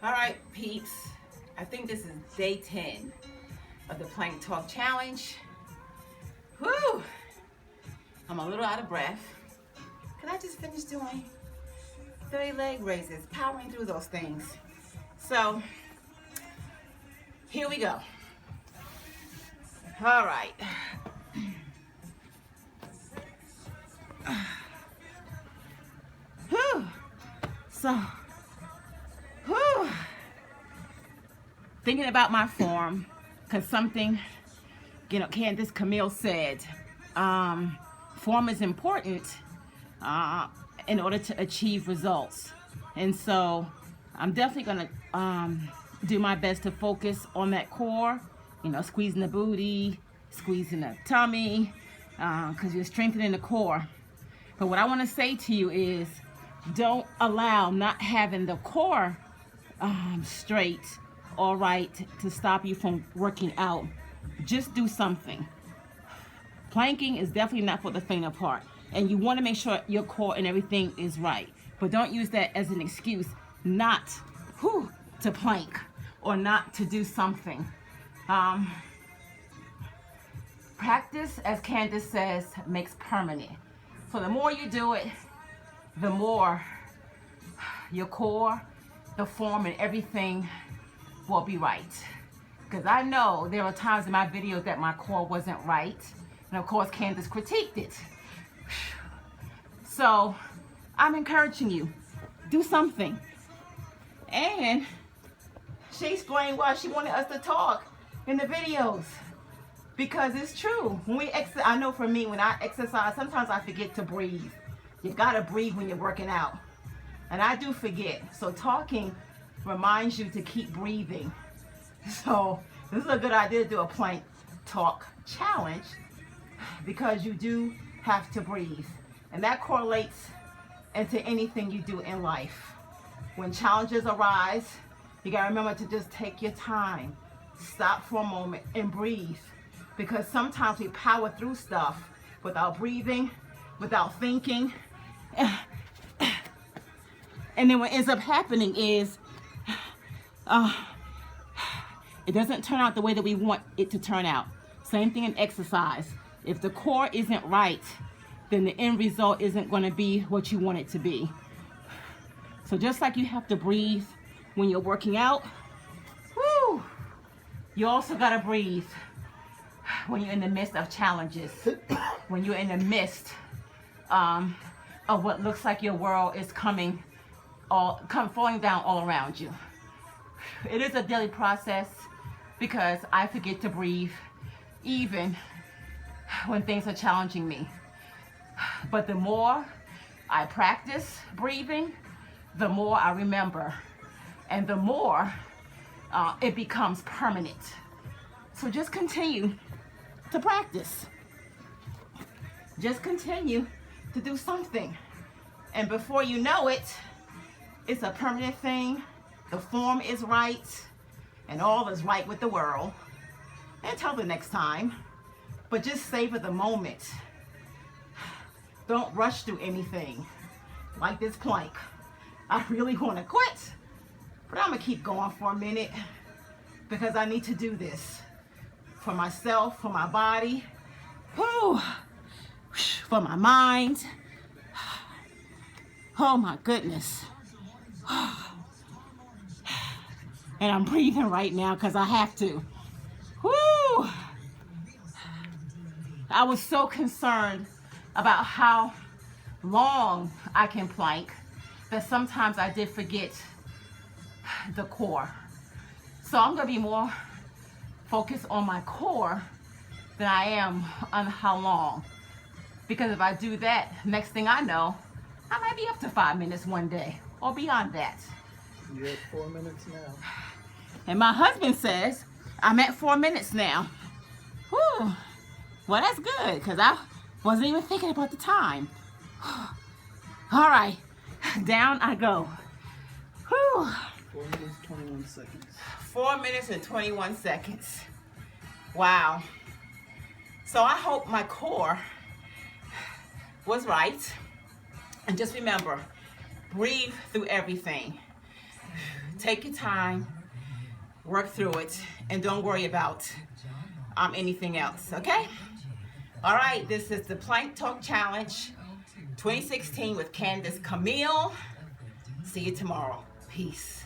All right, peeps. I think this is day 10 of the Plank Talk Challenge. Whew! I'm a little out of breath. Can I just finish doing 30 leg raises, powering through those things? So, here we go. All right. Whew. So, whew. Thinking about my form, because something, Candace Camille said, form is important in order to achieve results. And so I'm definitely going to do my best to focus on that core, squeezing the booty, squeezing the tummy, because you're strengthening the core. But what I want to say to you is don't allow not having the core straight all right to stop you from working out. Just do something. Planking is definitely not for the faint of heart, and you want to make sure your core and everything is right, but don't use that as an excuse not to plank or not to do something. Practice, as Candace says, makes permanent. So the more you do it, the more your core, the form, and everything will be right. Because I know there are times in my videos that my core wasn't right. And of course, Candace critiqued it. So I'm encouraging you, do something. And she explained why she wanted us to talk in the videos. Because it's true. When I know for me, when I exercise, sometimes I forget to breathe. You gotta breathe when you're working out. And I do forget. So talking reminds you to keep breathing. So this is a good idea to do a plank talk challenge because you do have to breathe. And that correlates into anything you do in life. When challenges arise, you gotta remember to just take your time, stop for a moment and breathe. Because sometimes we power through stuff without breathing, without thinking. And then what ends up happening is it doesn't turn out the way that we want it to turn out. Same thing in exercise. If the core isn't right, then the end result isn't going to be what you want it to be. So just like you have to breathe when you're working out, you also got to breathe when you're in the midst of challenges, when you're in the midst of what looks like your world is falling down all around you. It is a daily process because I forget to breathe even when things are challenging me. But the more I practice breathing, the more I remember, and the more it becomes permanent. So just continue to practice. Just continue to do something. And before you know it, it's a permanent thing. The form is right, and all is right with the world. Until the next time, but just savor the moment. Don't rush through anything. Like this plank. I really want to quit, but I'm gonna keep going for a minute because I need to do this for myself, for my body, for my mind. Oh my goodness. And I'm breathing right now because I have to. Whoo! I was so concerned about how long I can plank that sometimes I did forget the core. So I'm going to be more focused on my core than I am on how long. Because if I do that, next thing I know, I might be up to 5 minutes one day or beyond that. You're at 4 minutes now. And my husband says I'm at 4 minutes now. Whew. Well, that's good because I wasn't even thinking about the time. All right, down I go. Whew. 4 minutes, 21 seconds. 4 minutes and 21 seconds. Wow. So I hope my core was right. And just remember, breathe through everything. take your time, work through it, and don't worry about anything else, okay? All right, this is the Plank Talk Challenge 2016 with Candace Camille. See you tomorrow. Peace.